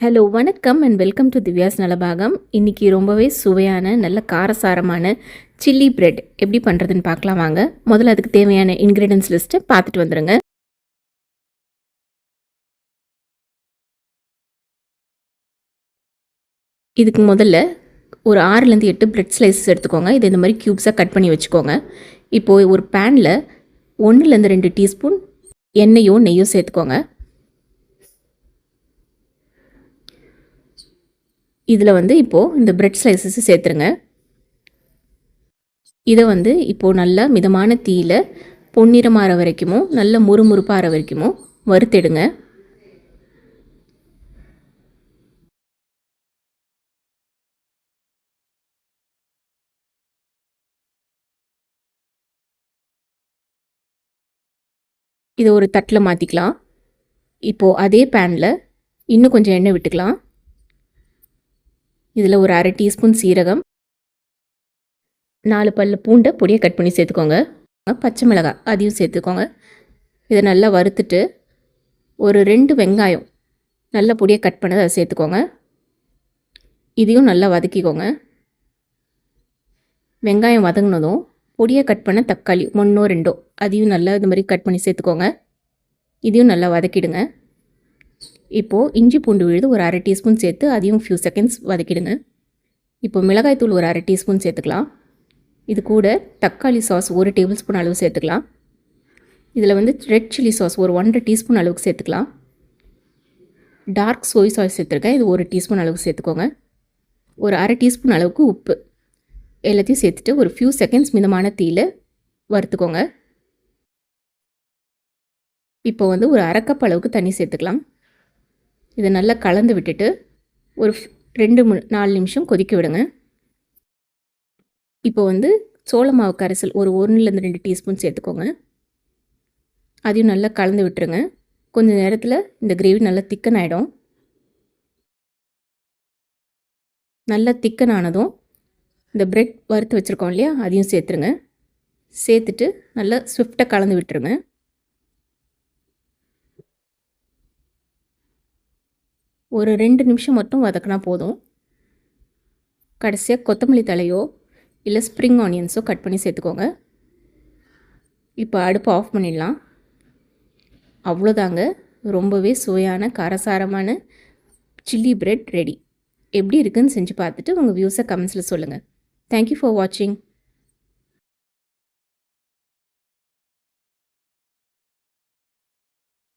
Hello வணக்கம் and welcome to Divya's Nalabagam. இன்றைக்கி ரொம்பவே சுவையான நல்ல காரசாரமான சில்லி பிரெட் எப்படி பண்ணுறதுன்னு பார்க்கலாம் வாங்க. முதல்ல அதுக்கு தேவையான இன்க்ரீடியன்ஸ் லிஸ்ட்டை பார்த்துட்டு வந்துடுங்க. இதுக்கு முதல்ல ஒரு 6லேருந்து 8 பிரெட் ஸ்லைசஸ் எடுத்துக்கோங்க. இது இந்த மாதிரி க்யூப்ஸாக கட் பண்ணி வச்சுக்கோங்க. இப்போது ஒரு பேனில் 1லேருந்து 2 டீஸ்பூன் எண்ணெயோ நெய்யோ சேர்த்துக்கோங்க. இதில் இப்போது இந்த பிரெட் ஸ்லைசஸ் சேர்த்துருங்க. இதை இப்போது நல்லா மிதமான தீயில் பொன்னிறமாற வரைக்குமோ நல்ல முறுமுறுப்பாற வரைக்குமோ வறுத்தெடுங்க. இதை ஒரு தட்டில் மாற்றிக்கலாம். இப்போது அதே பேனில் இன்னும் கொஞ்சம் எண்ணெய் விட்டுக்கலாம். இதில் ஒரு 1/2 டீஸ்பூன் சீரகம், 4 பல்லு பூண்டை பொடியை கட் பண்ணி சேர்த்துக்கோங்க. பச்சை மிளகாய் அதையும் சேர்த்துக்கோங்க. இதை நல்லா வறுத்துட்டு ஒரு 2 வெங்காயம் நல்ல பொடியை கட் பண்ணதை அதை சேர்த்துக்கோங்க. இதையும் நல்லா வதக்கிக்கோங்க. வெங்காயம் வதங்கினதும் பொடியை கட் பண்ண தக்காளி 1ஓ 2ஓ அதையும் நல்லா இந்த மாதிரி கட் பண்ணி சேர்த்துக்கோங்க. இதையும் நல்லா வதக்கிடுங்க. இப்போது இஞ்சி பூண்டு விழுது ஒரு 1/2 டீஸ்பூன் சேர்த்து அதையும் ஃபியூ செகண்ட்ஸ் வதக்கிடுங்க. இப்போது மிளகாய்த்தூள் ஒரு 1/2 டீஸ்பூன் சேர்த்துக்கலாம். இது கூட தக்காளி சாஸ் 1 டேபிள் ஸ்பூன் அளவு சேர்த்துக்கலாம். இதில் ரெட் சில்லி சாஸ் ஒரு 1.5 டீஸ்பூன் அளவுக்கு சேர்த்துக்கலாம். டார்க் சோய் சாஸ் சேர்த்துருக்கேன். இது 1 டீஸ்பூன் அளவுக்கு சேர்த்துக்கோங்க. ஒரு 1/2 டீஸ்பூன் அளவுக்கு உப்பு எல்லாத்தையும் சேர்த்துட்டு ஒரு ஃபியூ செகண்ட்ஸ் மிதமான தீயில் வறுத்துக்கோங்க. இப்போ ஒரு 1/2 கப் அளவுக்கு தண்ணி சேர்த்துக்கலாம். இதை நல்லா கலந்து விட்டுட்டு ஒரு 2-4 நிமிஷம் கொதிக்க விடுங்க. இப்போ சோள மாவு கரைசல் ஒரு 1லேருந்து 2 டீஸ்பூன் சேர்த்துக்கோங்க. அதையும் நல்லா கலந்து விட்டுருங்க. கொஞ்சம் நேரத்தில் இந்த கிரேவி நல்லா திக்கன் ஆகிடும். நல்லா திக்கன் ஆனதும் இந்த பிரெட் வறுத்து வச்சுருக்கோம் இல்லையா, அதையும் சேர்த்துருங்க. சேர்த்துட்டு நல்லா ஸ்விஃப்டாக கலந்து விட்டுருங்க. ஒரு 2 நிமிஷம் மட்டும் வதக்கினா போதும். கடைசியாக கொத்தமல்லி தலையோ இல்லை ஸ்ப்ரிங் ஆனியன்ஸோ கட் பண்ணி சேர்த்துக்கோங்க. இப்போ அடுப்பு ஆஃப் பண்ணிடலாம். அவ்வளோதாங்க, ரொம்பவே சுவையான காரசாரமான சில்லி பிரெட் ரெடி. எப்படி இருக்குன்னு செஞ்சு பார்த்துட்டு உங்கள் வியூஸை கமெண்ட்ஸில் சொல்லுங்கள். தேங்க்யூ ஃபார் வாட்சிங்.